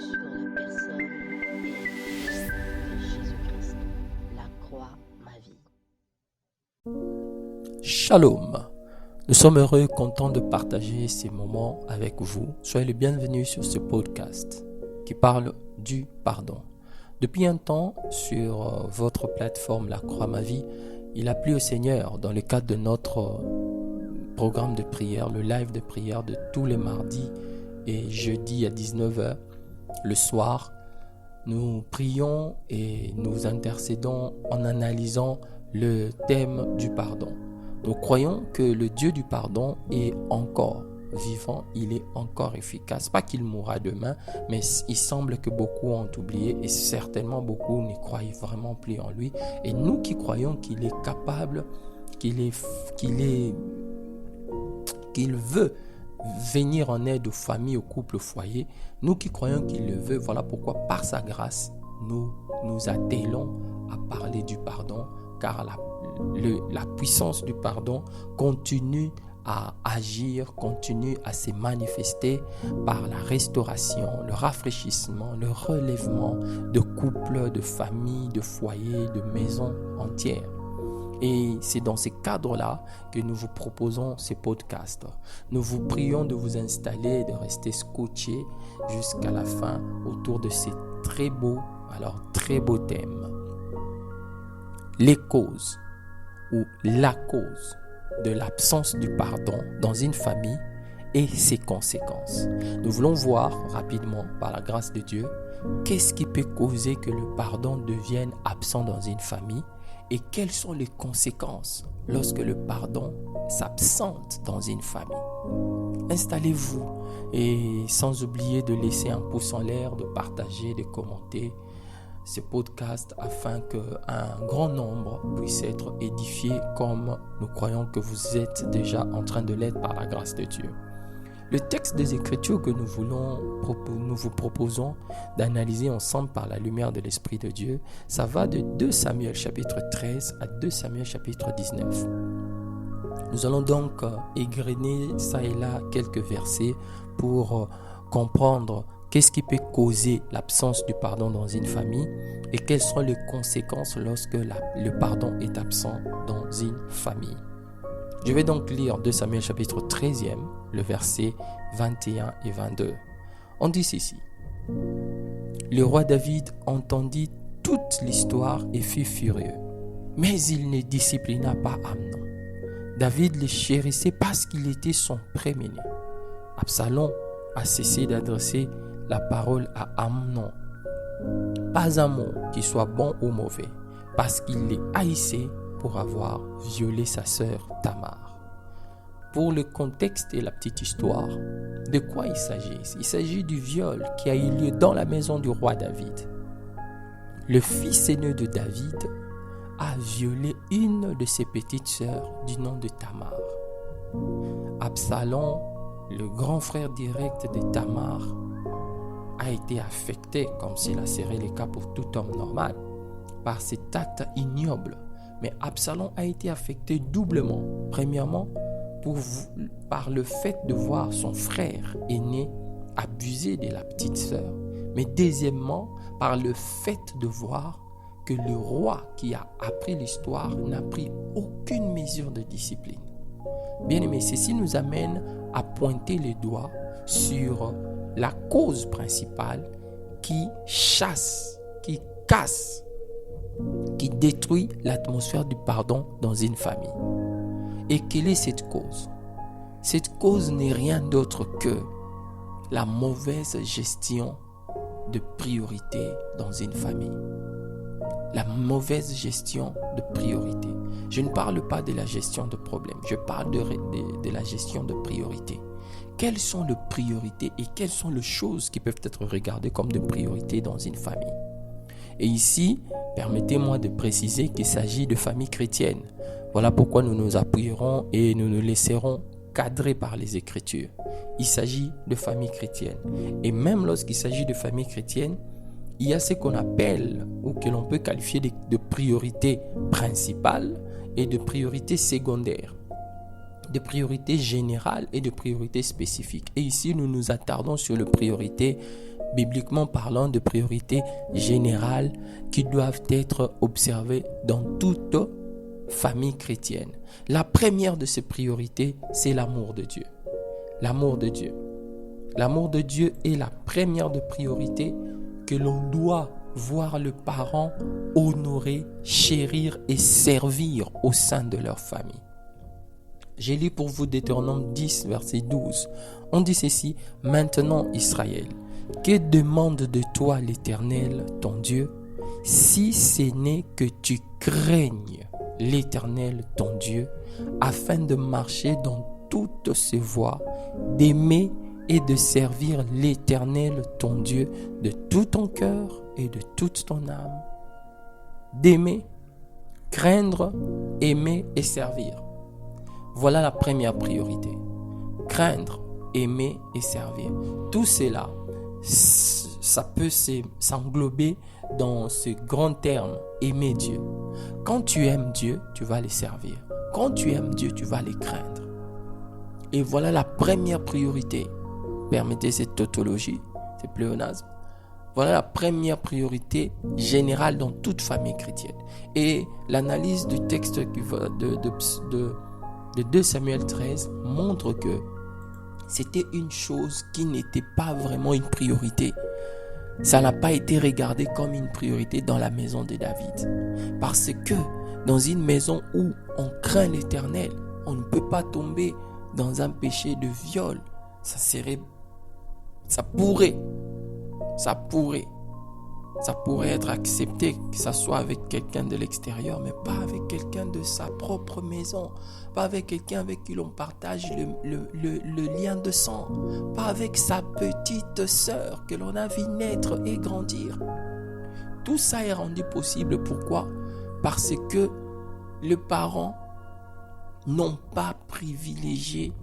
sur la personne et l'œuvre de Jésus-Christ. La croix, ma vie. Shalom. Nous sommes heureux, contents de partager ces moments avec vous. Soyez les bienvenus sur ce podcast qui parle du pardon. Depuis un temps, sur votre plateforme La Croix Ma Vie, il a plu au Seigneur dans le cadre de notre programme de prière, le live de prière de tous les mardis et jeudis à 19h le soir. Nous prions et nous intercédons en analysant le thème du pardon. Nous croyons que le Dieu du pardon est encore vivant, il est encore efficace. Pas qu'il mourra demain, mais il semble que beaucoup ont oublié et certainement beaucoup ne croient vraiment plus en lui. Et nous qui croyons qu'il est capable, qu'il veut venir en aide aux familles, aux couples, aux foyers, nous qui croyons qu'il le veut, voilà pourquoi par sa grâce, nous nous attelons à parler du pardon, car la puissance du pardon continue à agir, continue à se manifester par la restauration, le rafraîchissement, le relèvement de couples, de familles, de foyers, de maisons entières. Et c'est dans ces cadres-là que nous vous proposons ces podcasts. Nous vous prions de vous installer et de rester scotchés jusqu'à la fin autour de ces très beaux thèmes. Les causes ou la cause de l'absence du pardon dans une famille et ses conséquences. Nous voulons voir rapidement, par la grâce de Dieu, qu'est-ce qui peut causer que le pardon devienne absent dans une famille et quelles sont les conséquences lorsque le pardon s'absente dans une famille. Installez-vous et sans oublier de laisser un pouce en l'air, de partager, de commenter ce podcast afin qu'un grand nombre puisse être édifié comme nous croyons que vous êtes déjà en train de l'être par la grâce de Dieu. Le texte des Écritures que nous vous proposons d'analyser ensemble par la lumière de l'Esprit de Dieu, ça va de 2 Samuel chapitre 13 à 2 Samuel chapitre 19. Nous allons donc égrener ça et là quelques versets pour comprendre qu'est-ce qui peut causer l'absence du pardon dans une famille et quelles sont les conséquences lorsque le pardon est absent dans une famille. Je vais donc lire 2 Samuel chapitre 13, le verset 21 et 22. On dit ceci. Le roi David entendit toute l'histoire et fut furieux, mais il ne disciplina pas Amnon. David le chérissait parce qu'il était son premier-né. Absalom a cessé d'adresser la parole à Amnon. Pas un mot qui soit bon ou mauvais, parce qu'il les haïssait pour avoir violé sa sœur Tamar. Pour le contexte et la petite histoire, de quoi il s'agit? Il s'agit du viol qui a eu lieu dans la maison du roi David. Le fils aîné de David a violé une de ses petites sœurs du nom de Tamar. Absalom, le grand frère direct de Tamar, a été affecté, comme cela serait le cas pour tout homme normal, par cet acte ignoble. Mais Absalom a été affecté doublement. Premièrement, par le fait de voir son frère aîné abuser de la petite sœur. Mais deuxièmement, par le fait de voir que le roi qui a appris l'histoire n'a pris aucune mesure de discipline. Bien aimé, ceci nous amène à pointer les doigts sur la cause principale qui chasse, qui casse, qui détruit l'atmosphère du pardon dans une famille. Et quelle est cette cause? Cette cause n'est rien d'autre que la mauvaise gestion de priorité dans une famille. La mauvaise gestion de priorité. Je ne parle pas de la gestion de problèmes, je parle de la gestion de priorité. Quelles sont les priorités et quelles sont les choses qui peuvent être regardées comme des priorités dans une famille? Et ici, permettez-moi de préciser qu'il s'agit de familles chrétiennes. Voilà pourquoi nous nous appuierons et nous nous laisserons cadrer par les Écritures. Il s'agit de familles chrétiennes. Et même lorsqu'il s'agit de familles chrétiennes, il y a ce qu'on appelle ou que l'on peut qualifier de priorités principales et de priorités secondaires. de priorités générales et de priorités spécifiques. Et ici, nous nous attardons sur les priorités bibliquement parlant, de priorités générales qui doivent être observées dans toute famille chrétienne. La première de ces priorités, c'est l'amour de Dieu. L'amour de Dieu. L'amour de Dieu est la première de priorités que l'on doit voir le parent honorer, chérir et servir au sein de leur famille. J'ai lu pour vous Deutéronome 10, verset 12. On dit ceci: « Maintenant, Israël, que demande de toi l'Éternel, ton Dieu, si ce n'est que tu craignes l'Éternel, ton Dieu, afin de marcher dans toutes ses voies, d'aimer et de servir l'Éternel, ton Dieu, de tout ton cœur et de toute ton âme. » D'aimer, craindre, aimer et servir. Voilà la première priorité. Craindre, aimer et servir. Tout cela, ça peut s'englober dans ce grand terme, aimer Dieu. Quand tu aimes Dieu, tu vas les servir. Quand tu aimes Dieu, tu vas les craindre. Et voilà la première priorité. Permettez cette tautologie, c'est pléonasme. Voilà la première priorité générale dans toute famille chrétienne. Et l'analyse du texte de 2 Samuel 13 montre que c'était une chose qui n'était pas vraiment une priorité. Ça n'a pas été regardé comme une priorité dans la maison de David. Parce que dans une maison où on craint l'Éternel, on ne peut pas tomber dans un péché de viol. Ça pourrait être accepté que ça soit avec quelqu'un de l'extérieur, mais pas avec quelqu'un de sa propre maison, pas avec quelqu'un avec qui l'on partage le lien de sang, pas avec sa petite sœur que l'on a vu naître et grandir. Tout ça est rendu possible, pourquoi? Parce que les parents n'ont pas privilégié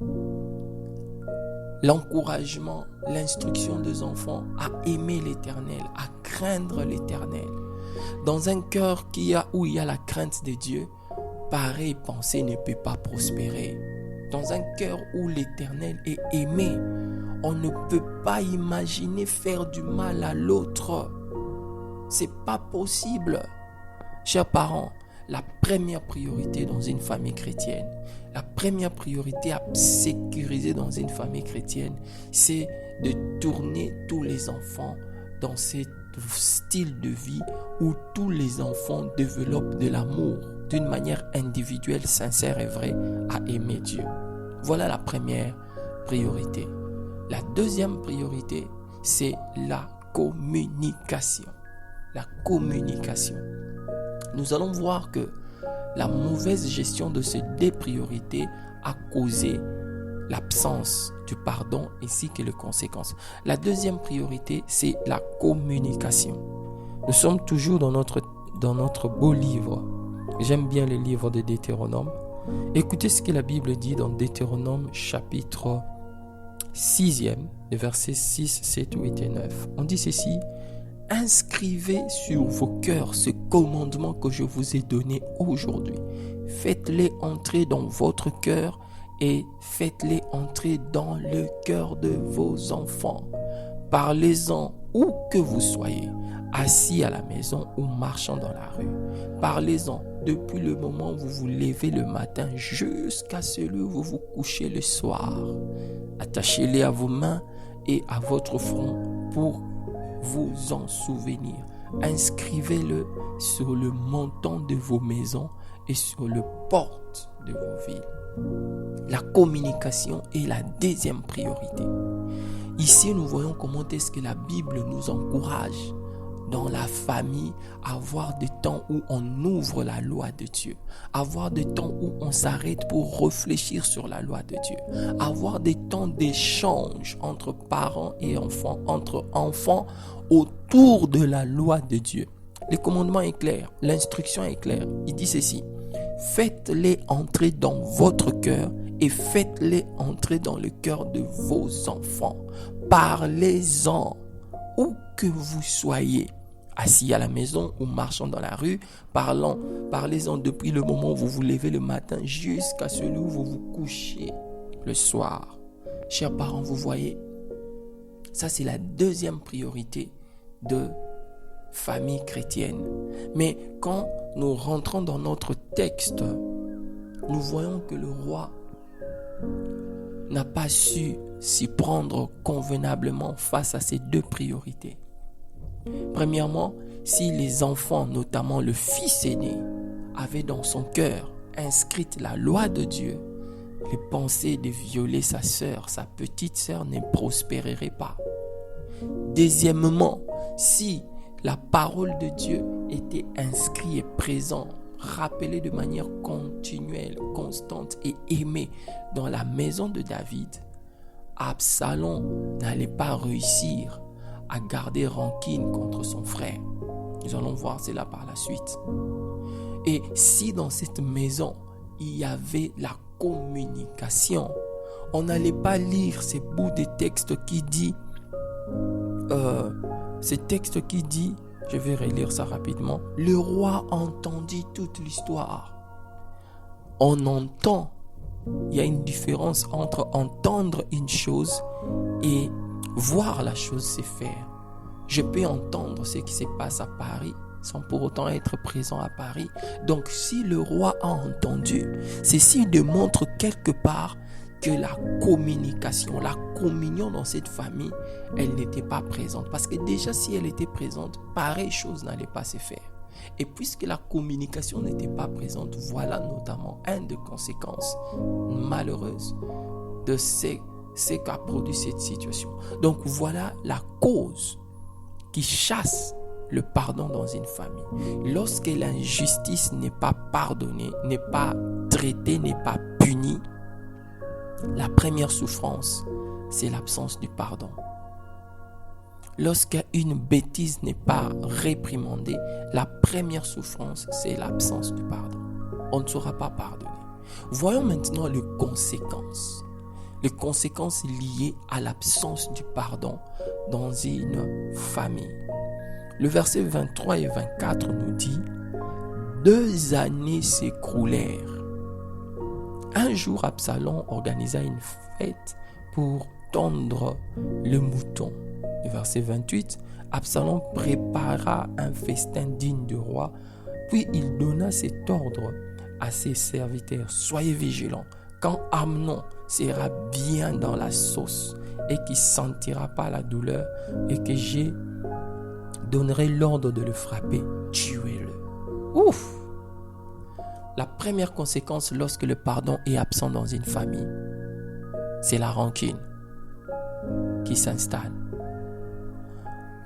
l'encouragement, l'instruction des enfants à aimer l'Éternel, à craindre l'Éternel. Dans un cœur où il y a la crainte de Dieu, pareille pensée ne peut pas prospérer. Dans un cœur où l'Éternel est aimé, on ne peut pas imaginer faire du mal à l'autre. C'est pas possible. Chers parents, la première priorité dans une famille chrétienne, la première priorité à sécuriser dans une famille chrétienne, c'est de tourner tous les enfants dans ce style de vie où tous les enfants développent de l'amour d'une manière individuelle, sincère et vraie à aimer Dieu. Voilà la première priorité. La deuxième priorité, c'est la communication. La communication. Nous allons voir que la mauvaise gestion de ces deux priorités a causé l'absence du pardon ainsi que les conséquences. La deuxième priorité, c'est la communication. Nous sommes toujours dans notre beau livre. J'aime bien le livre de Deutéronome. Écoutez ce que la Bible dit dans Deutéronome chapitre 6e, les versets 6, 7, 8 et 9. On dit ceci: « Inscrivez sur vos cœurs ce commandement que je vous ai donné aujourd'hui. Faites-les entrer dans votre cœur et faites-les entrer dans le cœur de vos enfants. Parlez-en où que vous soyez, assis à la maison ou marchant dans la rue. Parlez-en depuis le moment où vous vous levez le matin jusqu'à celui où vous vous couchez le soir. Attachez-les à vos mains et à votre front pour vous en souvenir. Inscrivez-le sur le montant de vos maisons et sur le porte de vos villes. » La communication est la deuxième priorité. Ici, nous voyons comment est-ce que la Bible nous encourage dans la famille à avoir des temps où on ouvre la loi de Dieu, avoir des temps où on s'arrête pour réfléchir sur la loi de Dieu, avoir des temps d'échange entre parents et enfants, entre enfants autour de la loi de Dieu. Le commandement est clair, l'instruction est claire. Il dit ceci: faites-les entrer dans votre cœur et faites-les entrer dans le cœur de vos enfants. Parlez-en où que vous soyez, assis à la maison ou marchant dans la rue. Parlez-en depuis le moment où vous vous levez le matin jusqu'à celui où vous vous couchez le soir. Chers parents, vous voyez, Ça, c'est la deuxième priorité de famille chrétienne. Mais quand nous rentrons dans notre texte, nous voyons que le roi n'a pas su s'y prendre convenablement face à ces deux priorités. Premièrement, si les enfants, notamment le fils aîné, avaient dans son cœur inscrite la loi de Dieu, les pensées de violer sa sœur, sa petite sœur, ne prospéreraient pas. Deuxièmement, si la parole de Dieu était inscrite et présente, rappelée de manière continuelle, constante et aimée dans la maison de David, Absalom n'allait pas réussir à garder rancune contre son frère. Nous allons voir cela par la suite. Et si dans cette maison, il y avait la communication, on n'allait pas lire ces bouts de texte qui dit, je vais relire ça rapidement, le roi entendit toute l'histoire. On entend, il y a une différence entre entendre une chose et voir la chose se faire. Je peux entendre ce qui se passe à Paris sans pour autant être présent à Paris. Donc si le roi a entendu, ceci démontre quelque part que la communication, la communion dans cette famille, elle n'était pas présente. Parce que déjà si elle était présente, pareille chose n'allait pas se faire. Et puisque la communication n'était pas présente, voilà notamment une des conséquences malheureuses de ce qu'a produit cette situation. Donc voilà la cause qui chasse le pardon dans une famille. Lorsque l'injustice n'est pas pardonnée, n'est pas traitée, n'est pas punie, la première souffrance, c'est l'absence du pardon. Lorsqu'une bêtise n'est pas réprimandée, la première souffrance, c'est l'absence du pardon. On ne saura pas pardonner. Voyons maintenant les conséquences. Les conséquences liées à l'absence du pardon dans une famille. Le verset 23 et 24 nous dit « 2 années s'écoulèrent. Un jour, Absalom organisa une fête pour tondre le mouton. » Le verset 28, Absalom prépara un festin digne du roi, puis il donna cet ordre à ses serviteurs. Soyez vigilants, quand Amnon sera bien dans la sauce et qu'il ne sentira pas la douleur et que je donnerai l'ordre de le frapper, tuez-le. Ouf! La première conséquence lorsque le pardon est absent dans une famille, c'est la rancune qui s'installe.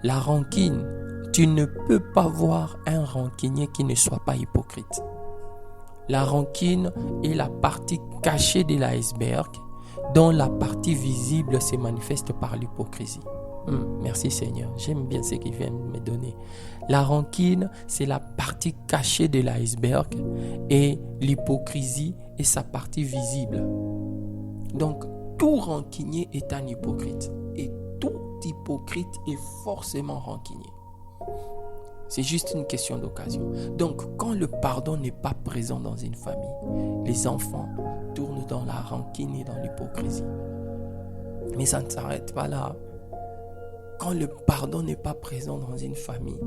La rancune, tu ne peux pas voir un rancunier qui ne soit pas hypocrite. La rancune est la partie cachée de l'iceberg dont la partie visible se manifeste par l'hypocrisie. Merci Seigneur, j'aime bien ce qu'il vient de me donner. La rancune, c'est la partie cachée de l'iceberg et l'hypocrisie est sa partie visible. Donc, tout rancunier est un hypocrite et tout hypocrite est forcément rancunier. C'est juste une question d'occasion. Donc, quand le pardon n'est pas présent dans une famille, les enfants tournent dans la rancune et dans l'hypocrisie. Mais ça ne s'arrête pas là. Quand le pardon n'est pas présent dans une famille,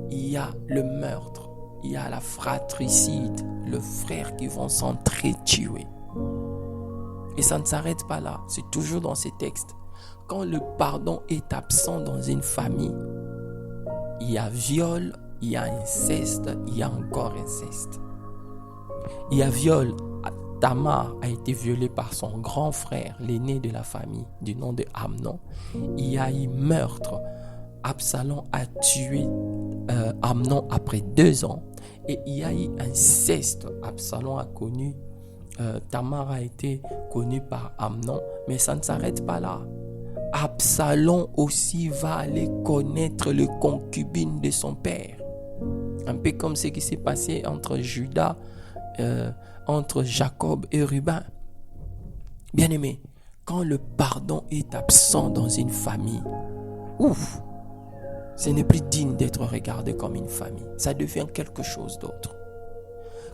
il y a le meurtre, il y a la fratricide, le frère qui vont s'entretuer. Et ça ne s'arrête pas là, c'est toujours dans ces textes. Quand le pardon est absent dans une famille, il y a viol, il y a inceste, il y a encore inceste. Il y a viol. Tamar a été violée par son grand frère, l'aîné de la famille, du nom de Amnon. Il y a eu meurtre. Absalom a tué Amnon après 2 ans. Et il y a eu inceste. Absalom a connu, Tamar a été connue par Amnon. Mais ça ne s'arrête pas là. Absalom aussi va aller connaître le concubine de son père. Un peu comme ce qui s'est passé entre Judas, entre Jacob et Ruben. Bien-aimé, quand le pardon est absent dans une famille, ce n'est plus digne d'être regardé comme une famille. Ça devient quelque chose d'autre.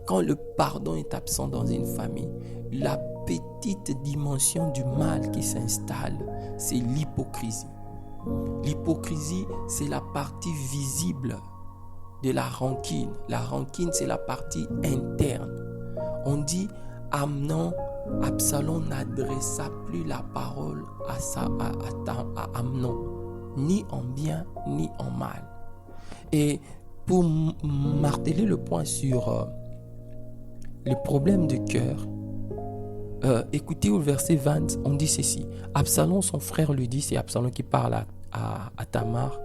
Quand le pardon est absent dans une famille, la petite dimension du mal qui s'installe, c'est l'hypocrisie. L'hypocrisie, c'est la partie visible de la rancune. La rancune, c'est la partie interne. On dit Absalom n'adressa plus la parole à Amnon, ni en bien, ni en mal. Et pour marteler le point sur le problème de cœur, écoutez au verset 20, on dit ceci. Absalom, son frère, lui dit, c'est Absalom qui parle à Tamar.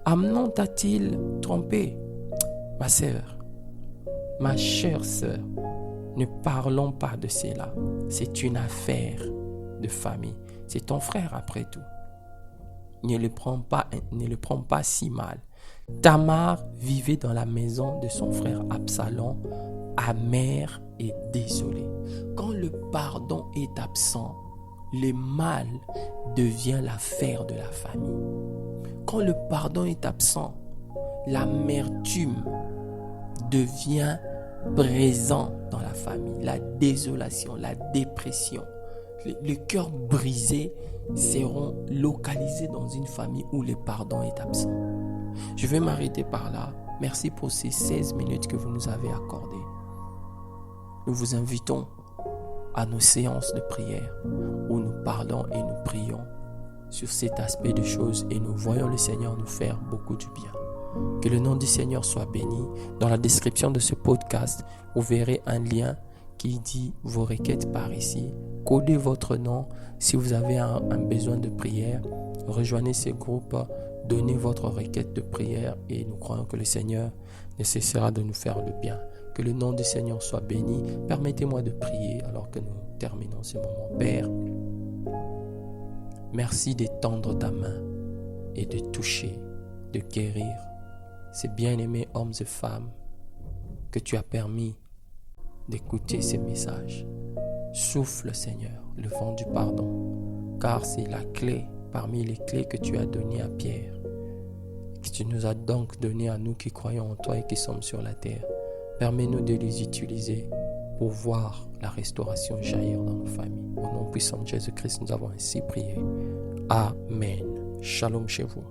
Amnon t'a-t-il trompé? Ma sœur, ma chère sœur, ne parlons pas de cela. C'est une affaire de famille. C'est ton frère après tout. Ne le prends pas si mal. Tamar vivait dans la maison de son frère Absalom, amère et désolée. Quand le pardon est absent, le mal devient l'affaire de la famille. Quand le pardon est absent, l'amertume devient présent dans la famille. La désolation, la dépression, le cœur brisé seront localisés dans une famille où le pardon est absent. Je vais m'arrêter par là. Merci pour ces 16 minutes que vous nous avez accordées. Nous vous invitons à nos séances de prière où nous parlons et nous prions sur cet aspect de choses et nous voyons le Seigneur nous faire beaucoup du bien. Que le nom du Seigneur soit béni. Dans la description de ce podcast, vous verrez un lien qui dit vos requêtes par ici. Codez votre nom. Si vous avez un besoin de prière, rejoignez ce groupe, donnez votre requête de prière et nous croyons que le Seigneur ne cessera de nous faire le bien. Que le nom du Seigneur soit béni. Permettez-moi de prier alors que nous terminons ce moment. Père, merci d'étendre ta main et de toucher, de guérir ces bien-aimés hommes et femmes que tu as permis d'écouter ces messages. Souffle, Seigneur, le vent du pardon, car c'est la clé parmi les clés que tu as données à Pierre, que tu nous as donc données à nous qui croyons en toi et qui sommes sur la terre. Permets-nous de les utiliser pour voir la restauration jaillir dans nos familles. Au nom puissant de Jésus-Christ, nous avons ainsi prié. Amen. Shalom chez vous.